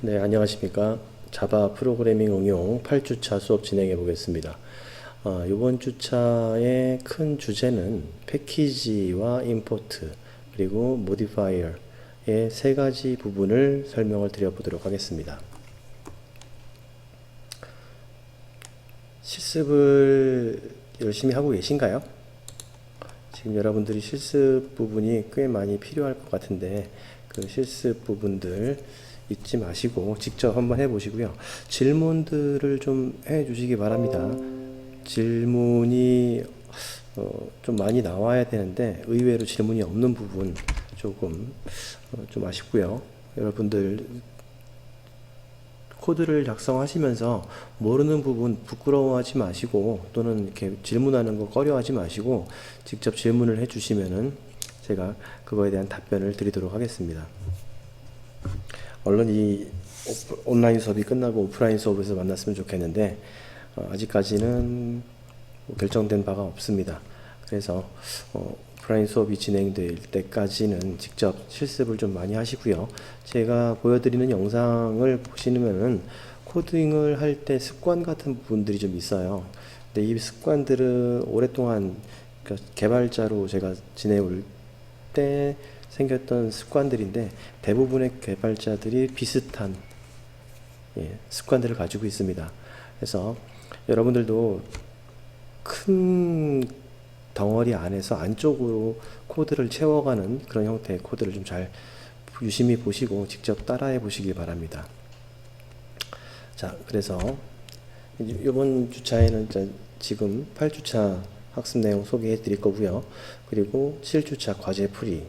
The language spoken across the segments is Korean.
네, 안녕하십니까. 자바 프로그래밍 응용 8주차 수업 진행해 보겠습니다. 이번 주차의 큰 주제는 패키지와 임포트 그리고 모디파이어의 세 가지 부분을 설명을 드려보도록 하겠습니다. 실습을 열심히 하고 계신가요? 지금 여러분들이 실습 부분이 꽤 많이 필요할 것 같은데 그 실습 부분들 잊지 마시고 직접 한번 해보시고요. 질문들을 좀 해주시기 바랍니다. 질문이 좀 많이 나와야 되는데 의외로 질문이 없는 부분 조금 좀 아쉽고요. 여러분들 코드를 작성하시면서 모르는 부분 부끄러워하지 마시고 또는 이렇게 질문하는 거 꺼려하지 마시고 직접 질문을 해주시면은 제가 그거에 대한 답변을 드리도록 하겠습니다. 얼른 이 온라인 수업이 끝나고 오프라인 수업에서 만났으면 좋겠는데 아직까지는 결정된 바가 없습니다. 그래서 오프라인 수업이 진행될 때까지는 직접 실습을 좀 많이 하시고요. 제가 보여드리는 영상을 보시면은 코딩을 할 때 습관 같은 부분들이 좀 있어요. 근데 이 습관들은 오랫동안 개발자로 제가 지내올 때 생겼던 습관들인데 대부분의 개발자들이 비슷한 습관들을 가지고 있습니다. 그래서 여러분들도 큰 덩어리 안에서 안쪽으로 코드를 채워가는 그런 형태의 코드를 좀 잘 유심히 보시고 직접 따라해 보시기 바랍니다. 자, 그래서 이번 주차에는 지금 8주차 학습 내용 소개해 드릴 거고요. 그리고 7주차 과제 풀이,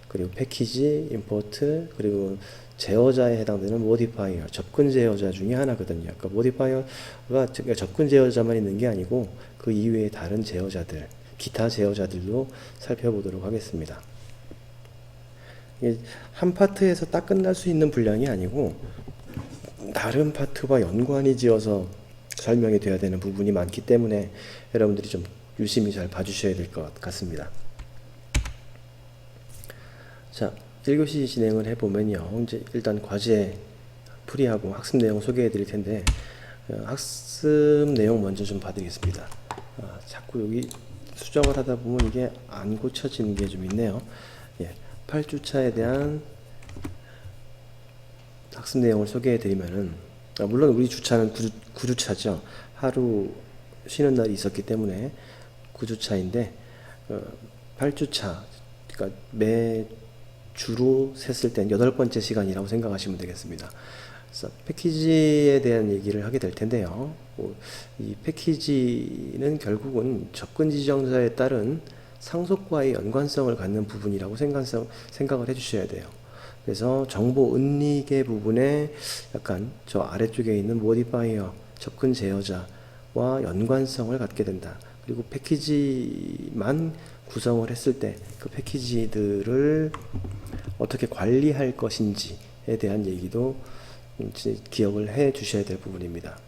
그리고 패키지, 임포트, 그리고 제어자에 해당되는 모디파이어, 접근 제어자 중에 하나거든요. 그러니까 모디파이어가 접근 제어자만 있는 게 아니고 그 이외의 다른 제어자들, 기타 제어자들도 살펴보도록 하겠습니다. 한 파트에서 딱 끝날 수 있는 분량이 아니고 다른 파트와 연관이 지어서 설명이 돼야 되는 부분이 많기 때문에 여러분들이 좀 유심히 잘 봐주셔야 될 것 같습니다. 자, 1교시 진행을 해보면요. 이제 일단 과제 풀이하고 학습 내용 소개해 드릴 텐데 학습 내용 먼저 좀 봐드리겠습니다. 자꾸 여기 수정을 하다 보면 이게 안 고쳐지는 게 좀 있네요. 8주차에 대한 학습 내용을 소개해 드리면은 물론 우리 주차는 9주차죠. 하루 쉬는 날이 있었기 때문에 9주차인데 8주차 그러니까 매 주로 셌을 땐 8번째 시간이라고 생각하시면 되겠습니다. 그래서 패키지에 대한 얘기를 하게 될 텐데요. 이 패키지는 결국은 접근 지정자에 따른 상속과의 연관성을 갖는 부분이라고 생각을 해주셔야 돼요. 그래서 정보 은닉의 부분에 약간 저 아래쪽에 있는 모디파이어, 접근 제어자와 연관성을 갖게 된다. 그리고 패키지만 구성을 했을 때 그 패키지들을 어떻게 관리할 것인지에 대한 얘기도 기억을 해 주셔야 될 부분입니다.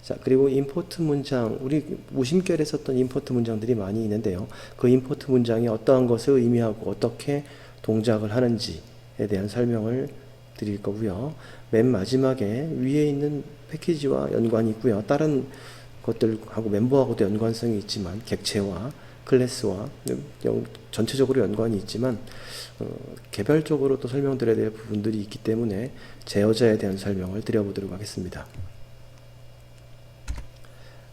자, 그리고 임포트 문장, 우리 무심결에 썼던 임포트 문장들이 많이 있는데요. 그 임포트 문장이 어떠한 것을 의미하고 어떻게 동작을 하는지에 대한 설명을 드릴 거고요. 맨 마지막에 위에 있는 패키지와 연관이 있고요. 다른 것들하고 멤버하고도 연관성이 있지만 객체와 클래스와 전체적으로 연관이 있지만 개별적으로 또 설명드려야 될 부분들이 있기 때문에 제어자에 대한 설명을 드려보도록 하겠습니다.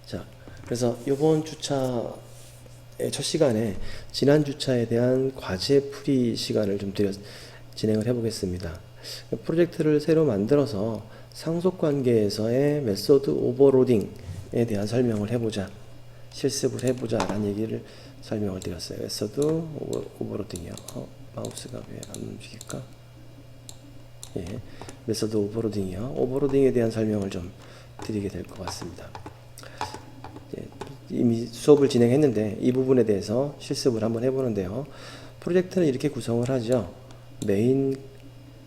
자, 그래서 이번 주차의 첫 시간에 지난 주차에 대한 과제 풀이 시간을 좀 진행을 해보겠습니다. 프로젝트를 새로 만들어서 상속관계에서의 메소드 오버로딩에 대한 설명을 해보자, 실습을 해보자 라는 얘기를 설명을 드렸어요. 메소드 오버로딩이요. 마우스가 왜 안 움직일까? 메소드 오버로딩이요. 오버로딩에 대한 설명을 좀 드리게 될 것 같습니다. 이미 수업을 진행했는데 이 부분에 대해서 실습을 한번 해보는데요. 프로젝트는 이렇게 구성을 하죠. 메인,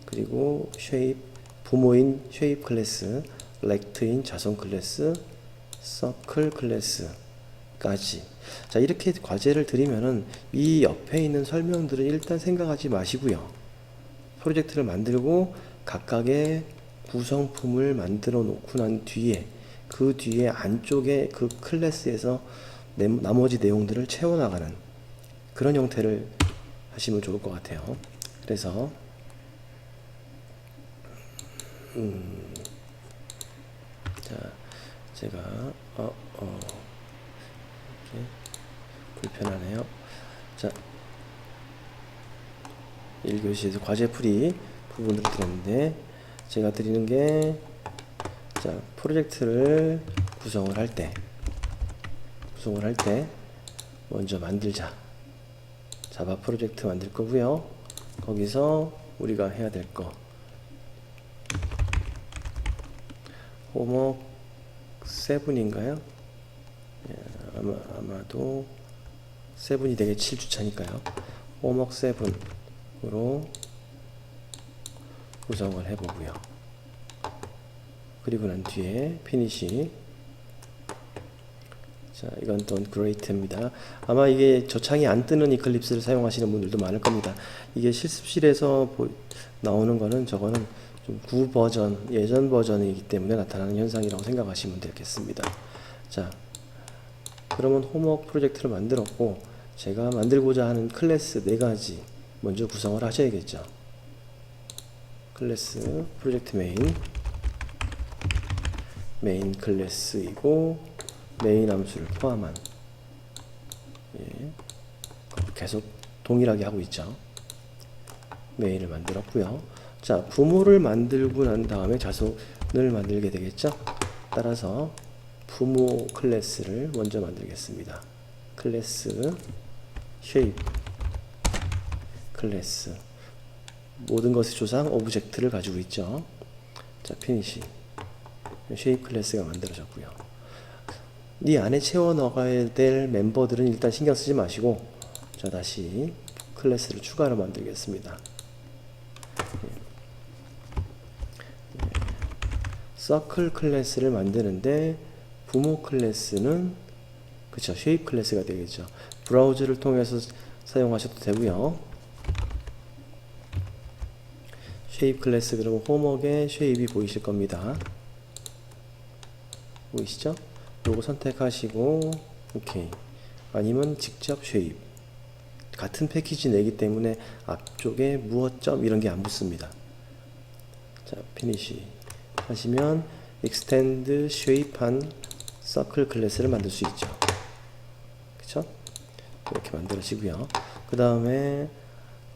그리고 쉐입, 부모인 쉐입 클래스, 렉트인 자손 클래스, 서클 클래스까지. 자, 이렇게 과제를 드리면은 이 옆에 있는 설명들은 일단 생각하지 마시고요. 프로젝트를 만들고 각각의 구성품을 만들어 놓고 난 뒤에 그 뒤에 안쪽에 그 클래스에서 나머지 내용들을 채워나가는 그런 형태를 하시면 좋을 것 같아요. 그래서 자, 제가 이렇게 불편하네요. 자, 1교시에서 과제풀이 부분을 드렸는데 제가 드리는 게 자, 프로젝트를 구성을 할 때 먼저 만들자. 자바 프로젝트 만들 거고요. 거기서 우리가 해야 될 거 홈워크 7인가요? 예, 아마도 7이 되게 7주차니까요. 홈워크 7으로 구성을 해보고요. 그리고 난 뒤에 피니시. 자, 이건 또 그레이트입니다. 아마 이게 저창이 안 뜨는 이클립스를 사용하시는 분들도 많을 겁니다. 이게 실습실에서 나오는 거는 저거는 좀 구버전, 예전 버전이기 때문에 나타나는 현상이라고 생각하시면 되겠습니다. 자, 그러면 홈워크 프로젝트를 만들었고 제가 만들고자 하는 클래스 4가지 먼저 구성을 하셔야겠죠. 클래스 프로젝트 메인 클래스이고 메인 함수를 포함한 계속 동일하게 하고 있죠. 메인을 만들었고요. 자, 부모를 만들고 난 다음에 자손을 만들게 되겠죠. 따라서 부모 클래스를 먼저 만들겠습니다. 클래스 shape 클래스 모든 것의 조상 오브젝트를 가지고 있죠. 자, 피니시 shape 클래스가 만들어졌고요. 이 안에 채워 넣어야 될 멤버들은 일단 신경 쓰지 마시고 자, 다시 클래스를 추가로 만들겠습니다. 서클 클래스를 만드는데 부모 클래스는 그쵸, 쉐입 클래스가 되겠죠. 브라우저를 통해서 사용하셔도 되고요. 쉐입 클래스 그러면 홈워크에 쉐입이 보이실 겁니다. 보이시죠? 요거 선택하시고 오케이. 아니면 직접 쉐입. 같은 패키지 내기 때문에 앞쪽에 무엇점 이런 게 안 붙습니다. 자, 피니시 하시면 extend shape한 서클 클래스를 만들 수 있죠. 그쵸? 이렇게 만들어지고요. 그 다음에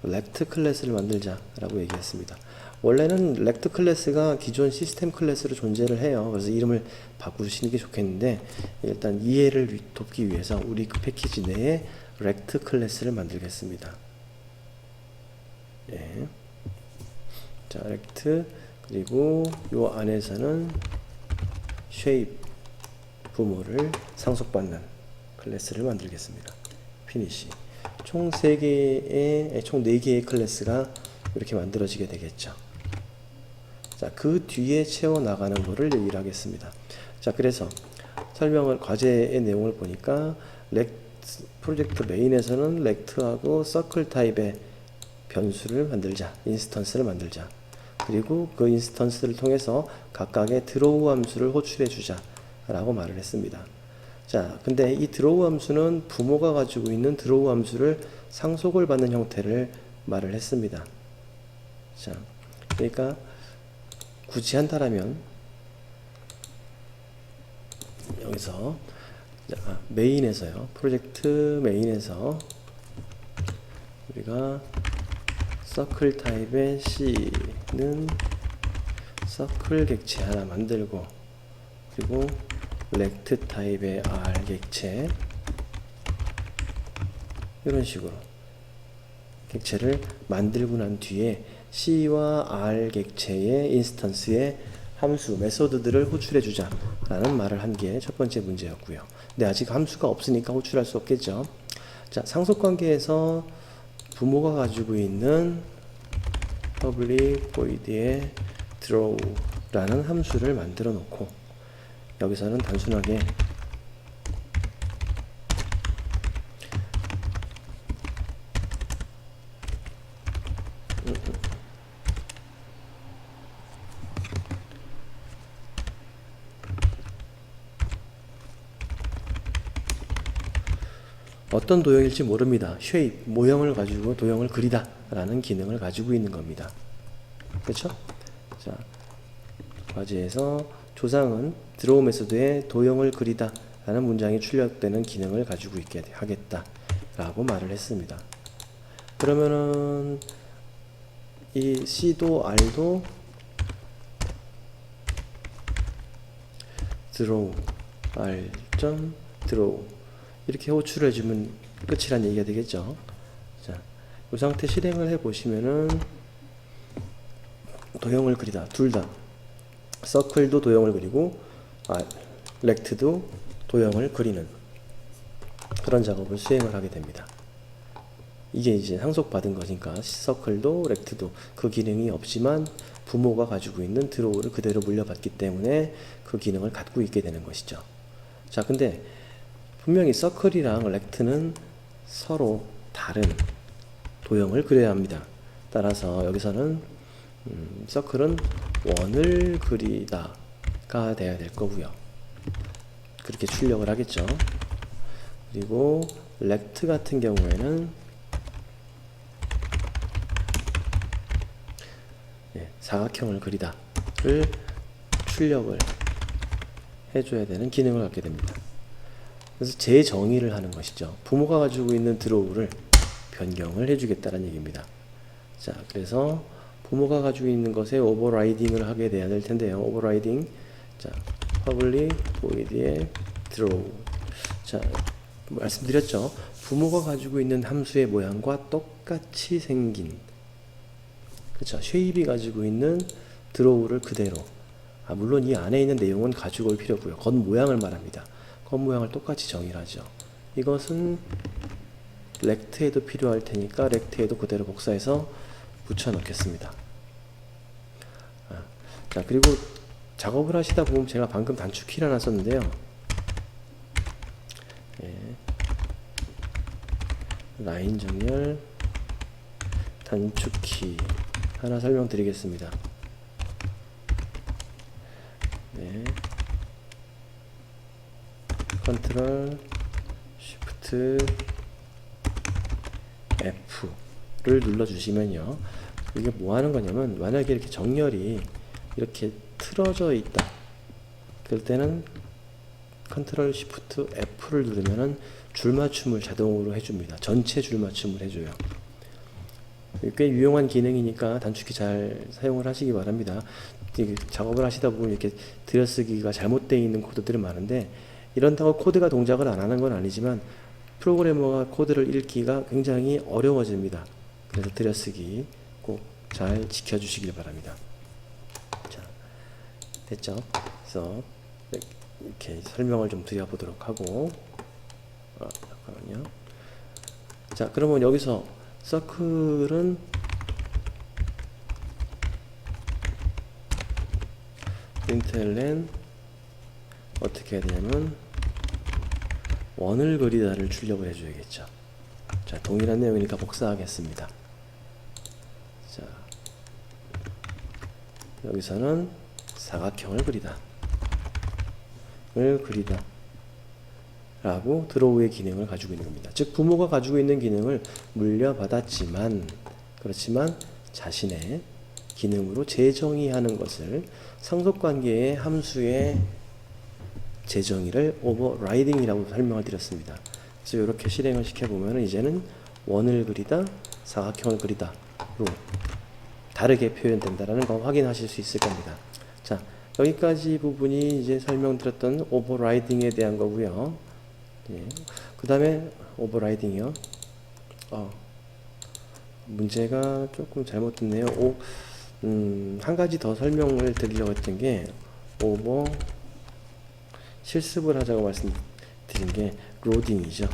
렉트 클래스를 만들자 라고 얘기했습니다. 원래는 렉트 클래스가 기존 시스템 클래스로 존재를 해요. 그래서 이름을 바꾸시는 게 좋겠는데 일단 이해를 돕기 위해서 우리 그 패키지 내에 렉트 클래스를 만들겠습니다. 예. 자, 렉트 그리고 요 안에서는 shape 부모를 상속받는 클래스를 만들겠습니다. 피니시. 총 4개의 클래스가 이렇게 만들어지게 되겠죠. 자, 그 뒤에 채워 나가는 거를 얘기를 하겠습니다. 자, 그래서 설명을 과제의 내용을 보니까 프로젝트 메인에서는 렉트하고 서클 타입의 변수를 만들자, 인스턴스를 만들자. 그리고 그 인스턴스를 통해서 각각의 드로우 함수를 호출해 주자 라고 말을 했습니다. 자, 근데 이 드로우 함수는 부모가 가지고 있는 드로우 함수를 상속을 받는 형태를 말을 했습니다. 자, 그러니까 굳이 한다라면 여기서 메인에서요. 프로젝트 메인에서 우리가 서클 타입의 C는 서클 객체 하나 만들고 그리고 렉트 타입의 R 객체 이런 식으로 객체를 만들고 난 뒤에 C와 R 객체의 인스턴스의 함수, 메소드들을 호출해 주자 라는 말을 한 게 첫 번째 문제였고요. 근데 아직 함수가 없으니까 호출할 수 없겠죠. 자, 상속관계에서 부모가 가지고 있는 public void의 draw 라는 함수를 만들어 놓고 여기서는 단순하게 어떤 도형일지 모릅니다. 쉐입, 모형을 가지고 도형을 그리다 라는 기능을 가지고 있는 겁니다. 그렇죠? 자, 과제에서 조상은 드로우 메소드에 도형을 그리다 라는 문장이 출력되는 기능을 가지고 있게 하겠다 라고 말을 했습니다. 그러면은 이 C도 R도 드로우 R.드로우 이렇게 호출을 해주면 끝이란 얘기가 되겠죠. 자, 이 상태 실행을 해 보시면은 도형을 그리다 둘 다 서클도 도형을 그리고 렉트도 도형을 그리는 그런 작업을 수행을 하게 됩니다. 이게 이제 상속받은 거니까 서클도 렉트도 그 기능이 없지만 부모가 가지고 있는 드로우를 그대로 물려받기 때문에 그 기능을 갖고 있게 되는 것이죠. 자, 근데 분명히 서클이랑 렉트는 서로 다른 도형을 그려야 합니다. 따라서 여기서는 서클은 원을 그리다가 돼야 될 거고요. 그렇게 출력을 하겠죠. 그리고 렉트 같은 경우에는 사각형을 그리다를 출력을 해줘야 되는 기능을 갖게 됩니다. 그래서 재정의를 하는 것이죠. 부모가 가지고 있는 드로우를 변경을 해주겠다는 얘기입니다. 자, 그래서 부모가 가지고 있는 것에 오버라이딩을 하게 돼야 될 텐데요. 오버라이딩. 자, public void의 draw. 자, 말씀드렸죠. 부모가 가지고 있는 함수의 모양과 똑같이 생긴, 그렇죠. 쉐입이 가지고 있는 드로우를 그대로. 물론 이 안에 있는 내용은 가지고 올 필요 없고요. 겉모양을 말합니다. 겉모양을 똑같이 정의를 하죠. 이것은 렉트에도 필요할 테니까 렉트에도 그대로 복사해서 붙여 넣겠습니다. 자, 그리고 작업을 하시다 보면 제가 방금 단축키를 하나 썼는데요. 라인 정렬 단축키 하나 설명드리겠습니다. 컨트롤 쉬프트 F를 눌러주시면요. 이게 뭐 하는 거냐면, 만약에 이렇게 정렬이 이렇게 틀어져 있다. 그럴 때는 컨트롤 쉬프트 F를 누르면은 줄맞춤을 자동으로 해줍니다. 전체 줄맞춤을 해줘요. 꽤 유용한 기능이니까 단축키 잘 사용을 하시기 바랍니다. 작업을 하시다 보면 이렇게 들여쓰기가 잘못되어 있는 코드들이 많은데, 이런다고 코드가 동작을 안 하는 건 아니지만 프로그래머가 코드를 읽기가 굉장히 어려워집니다. 그래서 들여쓰기 꼭 잘 지켜주시길 바랍니다. 자, 됐죠? 그래서 이렇게 설명을 좀 드려보도록 하고, 잠깐만요. 자, 그러면 여기서 서클은 println 어떻게 해야 되냐면 원을 그리다를 출력을 해줘야겠죠. 자, 동일한 내용이니까 복사하겠습니다. 자, 여기서는 사각형을 그리다 라고 드로우의 기능을 가지고 있는 겁니다. 즉, 부모가 가지고 있는 기능을 물려받았지만, 그렇지만 자신의 기능으로 재정의하는 것을 상속관계의 함수의 재정의를 오버라이딩이라고 설명을 드렸습니다. 그래서 이렇게 실행을 시켜보면 이제는 원을 그리다, 사각형을 그리다로 다르게 표현된다는 거 확인하실 수 있을 겁니다. 자, 여기까지 부분이 이제 설명드렸던 오버라이딩에 대한 거고요. 그 다음에 오버라이딩이요. 문제가 조금 잘못됐네요. 한 가지 더 설명을 드리려고 했던 게, 실습을 하자고 말씀드린 게 로딩이죠.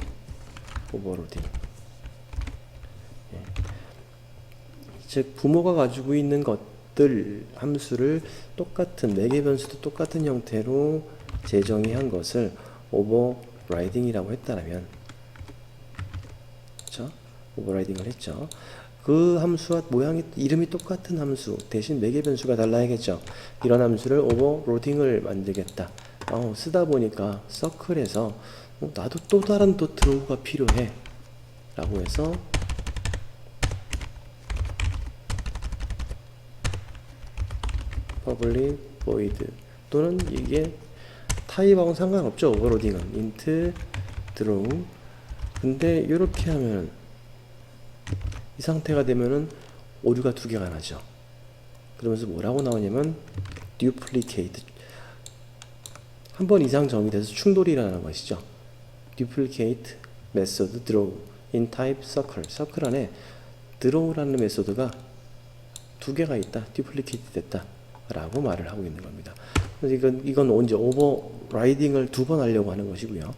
오버로딩. 즉, 부모가 가지고 있는 것들 함수를 똑같은, 매개 변수도 똑같은 형태로 재정의한 것을 오버라이딩이라고 했다면, 그렇죠? 오버라이딩을 했죠. 그 함수와 모양이, 이름이 똑같은 함수 대신 매개 변수가 달라야겠죠. 이런 함수를 오버로딩을 만들겠다. 쓰다 보니까 서클에서 나도 또 다른 드로우가 필요해. 라고 해서 public void 또는 이게 타입하고는 상관없죠. 오버로딩은 int draw. 근데 이렇게 하면 이 상태가 되면은 오류가 두 개가 나죠. 그러면서 뭐라고 나오냐면 duplicate, 한 번 이상 정의돼서 충돌이 일어나는 것이죠. duplicate method draw in type circle. 서클 안에 draw라는 메소드가 두 개가 있다, duplicate 됐다 라고 말을 하고 있는 겁니다. 그래서 이건 언제 오버라이딩을 두 번 하려고 하는 것이고요.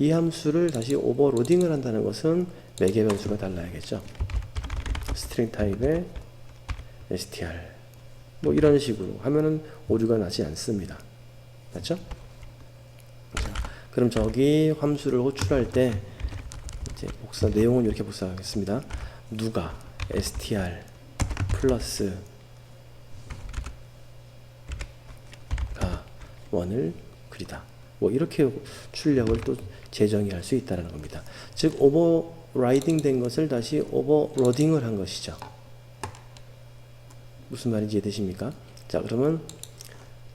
이 함수를 다시 오버로딩을 한다는 것은 매개 변수가 달라야겠죠. 스트링 타입의 str 뭐 이런 식으로 하면은 오류가 나지 않습니다. 맞죠? 자, 그럼 저기 함수를 호출할 때 이제 내용은 이렇게 복사하겠습니다. 누가 str 플러스 가 원을 그리다. 뭐 이렇게 출력을 또 재정의할 수 있다는 겁니다. 즉 오버라이딩 된 것을 다시 오버로딩을 한 것이죠. 무슨 말인지 이해되십니까? 자, 그러면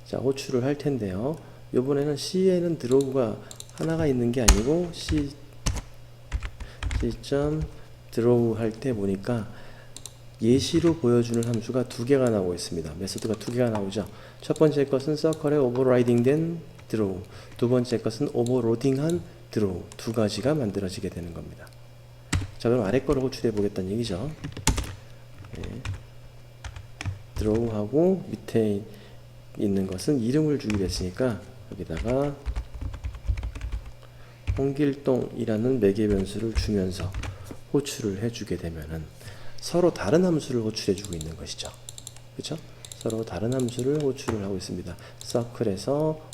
자 호출을 할 텐데요. 이번에는 C에는 드로우가 하나가 있는 게 아니고 C.드로우 할 때 보니까 예시로 보여주는 함수가 두 개가 나오고 있습니다. 메소드가 두 개가 나오죠. 첫 번째 것은 서클에 오버라이딩 된 드로우, 두 번째 것은 오버로딩한 드로우, 두 가지가 만들어지게 되는 겁니다. 자, 그럼 아래 거를 호출해 보겠다는 얘기죠. 네. 드로우하고 밑에 있는 것은 이름을 주기로 했으니까 여기다가 홍길동이라는 매개 변수를 주면서 호출을 해주게 되면은 서로 다른 함수를 호출해 주고 있는 것이죠. 그렇죠? 서로 다른 함수를 호출을 하고 있습니다. 서클에서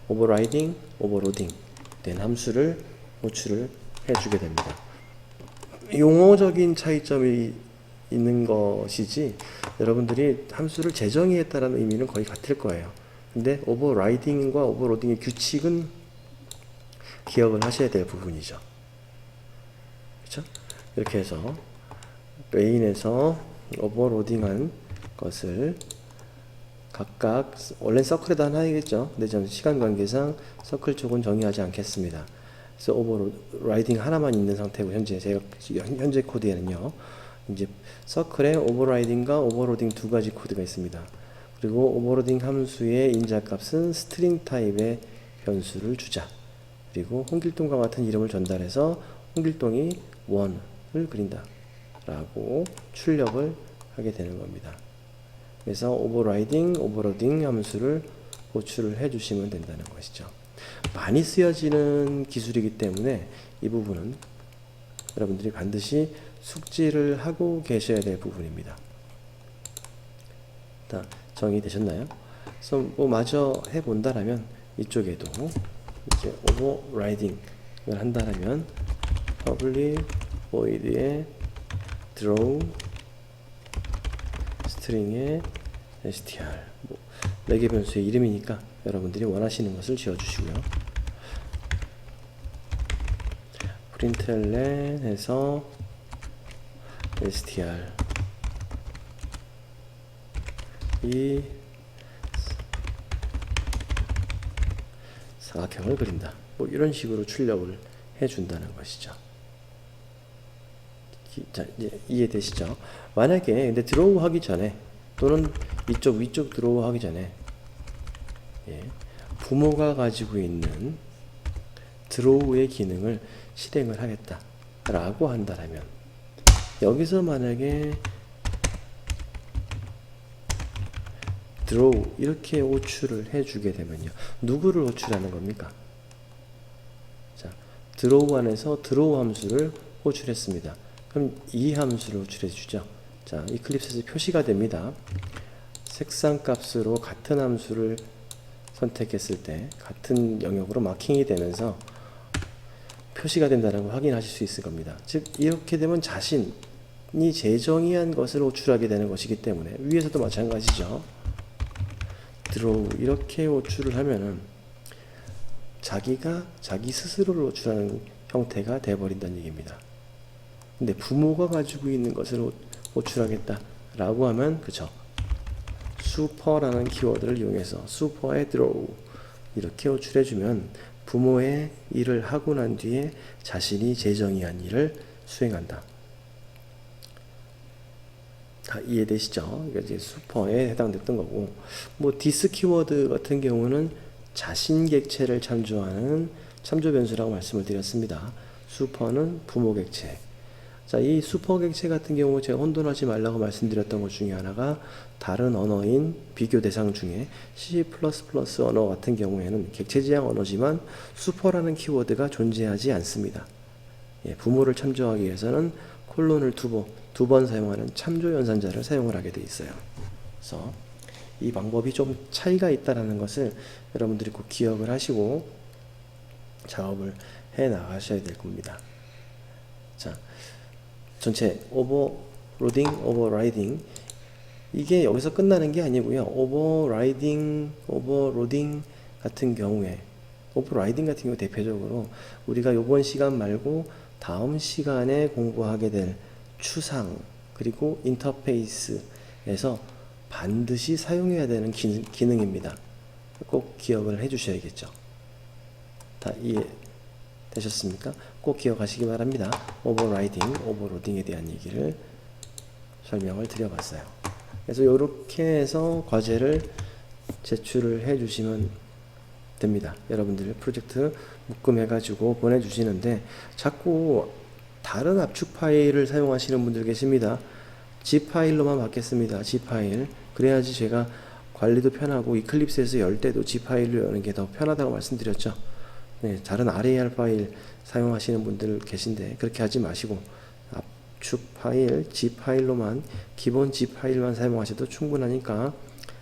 오버라이딩, 오버로딩 된 함수를 호출을 해주게 됩니다. 용어적인 차이점이 있는 것이지 여러분들이 함수를 재정의했다라는 의미는 거의 같을 거예요. 근데 오버라이딩과 오버로딩의 규칙은 기억을 하셔야 될 부분이죠. 그렇죠? 이렇게 해서 메인에서 오버로딩한 것을 각각 원래 서클에다 하나 하겠죠. 근데 전 시간 관계상 서클 쪽은 정의하지 않겠습니다. 그래서 오버라이딩 하나만 있는 상태고 현재 코드에는요. 이제 서클에 오버라이딩과 오버로딩 두 가지 코드가 있습니다. 그리고 오버로딩 함수의 인자값은 스트링 타입의 변수를 주자. 그리고 홍길동과 같은 이름을 전달해서 홍길동이 원을 그린다 라고 출력을 하게 되는 겁니다. 그래서 오버라이딩, 오버로딩 함수를 호출을 해 주시면 된다는 것이죠. 많이 쓰여지는 기술이기 때문에 이 부분은 여러분들이 반드시 숙지를 하고 계셔야 될 부분입니다. 다 정의되셨나요? 그래서 뭐 마저 해본다라면 이쪽에도 이제 오버라이딩을 한다라면 public void에 draw string의 str 뭐 매개 변수의 이름이니까 여러분들이 원하시는 것을 지어주시고요. println 해서 str 이 사각형을 그린다. 뭐 이런 식으로 출력을 해준다는 것이죠. 자, 이제 이해되시죠? 만약에 근데 드로우 하기 전에 또는 이쪽 위쪽 드로우 하기 전에 부모가 가지고 있는 드로우의 기능을 실행을 하겠다 라고 한다면 여기서 만약에 드로우 이렇게 호출을 해주게 되면요. 누구를 호출하는 겁니까? 자, 드로우 안에서 드로우 함수를 호출했습니다. 그럼 이 함수를 호출해 주죠. 자, 이클립스에서 표시가 됩니다. 색상 값으로 같은 함수를 선택했을 때 같은 영역으로 마킹이 되면서 표시가 된다는 걸 확인하실 수 있을 겁니다. 즉 이렇게 되면 자신이 재정의한 것을 호출하게 되는 것이기 때문에 위에서도 마찬가지죠. 드로우 이렇게 호출을 하면은 자기 스스로를 호출하는 형태가 돼버린다는 얘기입니다. 근데 부모가 가지고 있는 것을 호출하겠다 라고 하면 그쵸, 슈퍼라는 키워드를 이용해서 슈퍼의 draw 이렇게 호출해주면 부모의 일을 하고 난 뒤에 자신이 재정의한 일을 수행한다. 다 이해되시죠? 이게 이제 슈퍼에 해당됐던 거고, 뭐 디스 키워드 같은 경우는 자신 객체를 참조하는 참조 변수라고 말씀을 드렸습니다. 슈퍼는 부모 객체. 자, 이 슈퍼 객체 같은 경우 제가 혼돈하지 말라고 말씀드렸던 것 중에 하나가 다른 언어인 비교 대상 중에 C++ 언어 같은 경우에는 객체 지향 언어지만 슈퍼라는 키워드가 존재하지 않습니다. 예, 부모를 참조하기 위해서는 콜론을 두 번 사용하는 참조 연산자를 사용을 하게 돼 있어요. 그래서 이 방법이 좀 차이가 있다는 것을 여러분들이 꼭 기억을 하시고 작업을 해 나가셔야 될 겁니다. 자, 전체 오버로딩, 오버라이딩 이게 여기서 끝나는 게 아니고요. 오버로딩 같은 경우 대표적으로 우리가 이번 시간 말고 다음 시간에 공부하게 될 추상 그리고 인터페이스에서 반드시 사용해야 되는 기능입니다. 꼭 기억을 해 주셔야겠죠. 다 이해되셨습니까? 꼭 기억하시기 바랍니다. 오버라이딩, 오버로딩에 대한 얘기를 설명을 드려봤어요. 그래서 이렇게 해서 과제를 제출을 해 주시면 됩니다. 여러분들 프로젝트 묶음해가지고 보내주시는데 자꾸 다른 압축 파일을 사용하시는 분들 계십니다. zip 파일로만 받겠습니다. zip 파일. 그래야지 제가 관리도 편하고 이클립스에서 열 때도 zip 파일로 여는 게 더 편하다고 말씀드렸죠. 네, 다른 RAR 파일 사용하시는 분들 계신데 그렇게 하지 마시고 압축 파일, zip 파일로만 기본 zip 파일만 사용하셔도 충분하니까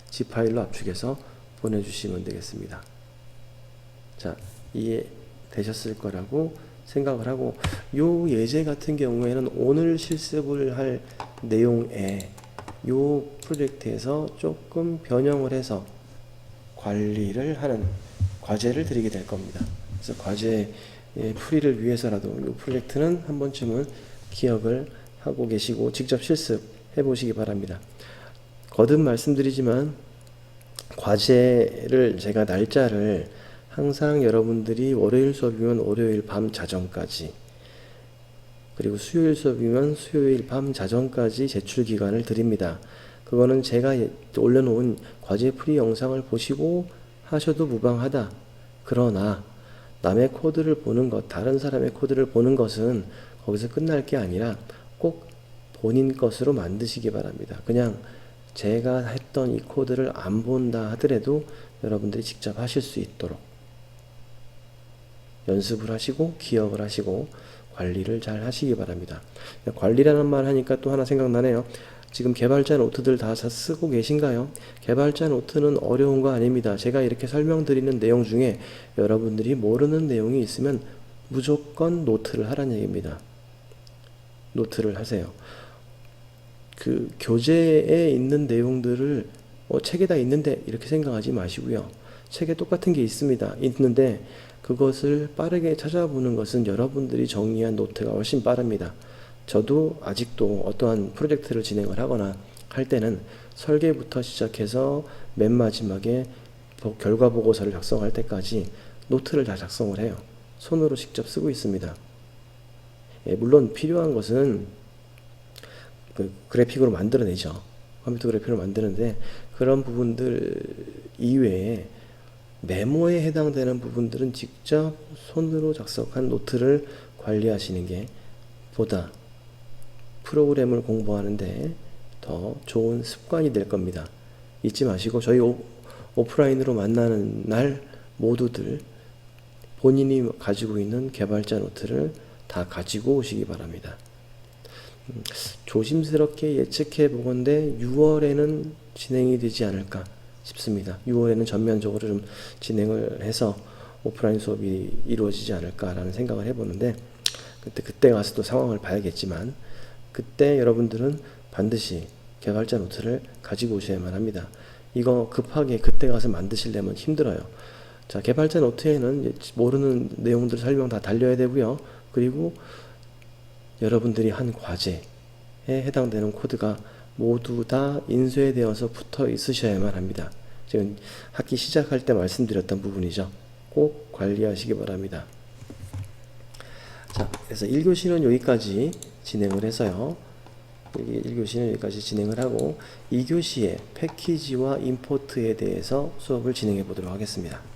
zip 파일로 압축해서 보내주시면 되겠습니다. 자, 이해되셨을 거라고 생각을 하고 요 예제 같은 경우에는 오늘 실습을 할 내용에 요 프로젝트에서 조금 변형을 해서 관리를 하는 과제를 드리게 될 겁니다. 그래서 과제의 풀이를 위해서라도 요 프로젝트는 한 번쯤은 기억을 하고 계시고 직접 실습해 보시기 바랍니다. 거듭 말씀드리지만 과제를 제가 날짜를 항상 여러분들이 월요일 수업이면 월요일 밤 자정까지 그리고 수요일 수업이면 수요일 밤 자정까지 제출 기간을 드립니다. 그거는 제가 올려놓은 과제 풀이 영상을 보시고 하셔도 무방하다. 그러나 남의 코드를 보는 것, 다른 사람의 코드를 보는 것은 거기서 끝날 게 아니라 꼭 본인 것으로 만드시기 바랍니다. 그냥 제가 했던 이 코드를 안 본다 하더라도 여러분들이 직접 하실 수 있도록 연습을 하시고 기억을 하시고 관리를 잘 하시기 바랍니다. 관리라는 말 하니까 또 하나 생각나네요. 지금 개발자 노트들 다 쓰고 계신가요? 개발자 노트는 어려운 거 아닙니다. 제가 이렇게 설명드리는 내용 중에 여러분들이 모르는 내용이 있으면 무조건 노트를 하라는 얘기입니다. 노트를 하세요. 그 교재에 있는 내용들을 책에 다 있는데 이렇게 생각하지 마시고요. 책에 똑같은 게 있는데 그것을 빠르게 찾아보는 것은 여러분들이 정리한 노트가 훨씬 빠릅니다. 저도 아직도 어떠한 프로젝트를 진행을 하거나 할 때는 설계부터 시작해서 맨 마지막에 결과 보고서를 작성할 때까지 노트를 다 작성을 해요. 손으로 직접 쓰고 있습니다. 물론 필요한 것은 그 그래픽으로 만들어내죠. 컴퓨터 그래픽으로 만드는데 그런 부분들 이외에 메모에 해당되는 부분들은 직접 손으로 작성한 노트를 관리하시는 게 보다 프로그램을 공부하는데 더 좋은 습관이 될 겁니다. 잊지 마시고 저희 오프라인으로 만나는 날 모두들 본인이 가지고 있는 개발자 노트를 다 가지고 오시기 바랍니다. 조심스럽게 예측해 보건대 6월에는 진행이 되지 않을까 싶습니다. 6월에는 전면적으로 좀 진행을 해서 오프라인 수업이 이루어지지 않을까라는 생각을 해보는데 그때 가서 또 상황을 봐야겠지만 그때 여러분들은 반드시 개발자 노트를 가지고 오셔야만 합니다. 이거 급하게 그때 가서 만드시려면 힘들어요. 자, 개발자 노트에는 모르는 내용들 설명 다 달려야 되고요. 그리고 여러분들이 한 과제에 해당되는 코드가 모두 다 인쇄되어서 붙어 있으셔야만 합니다. 지금 학기 시작할 때 말씀드렸던 부분이죠. 꼭 관리하시기 바랍니다. 자, 그래서 1교시는 여기까지 진행을 해서요. 1교시는 여기까지 진행을 하고 2교시의 패키지와 임포트에 대해서 수업을 진행해 보도록 하겠습니다.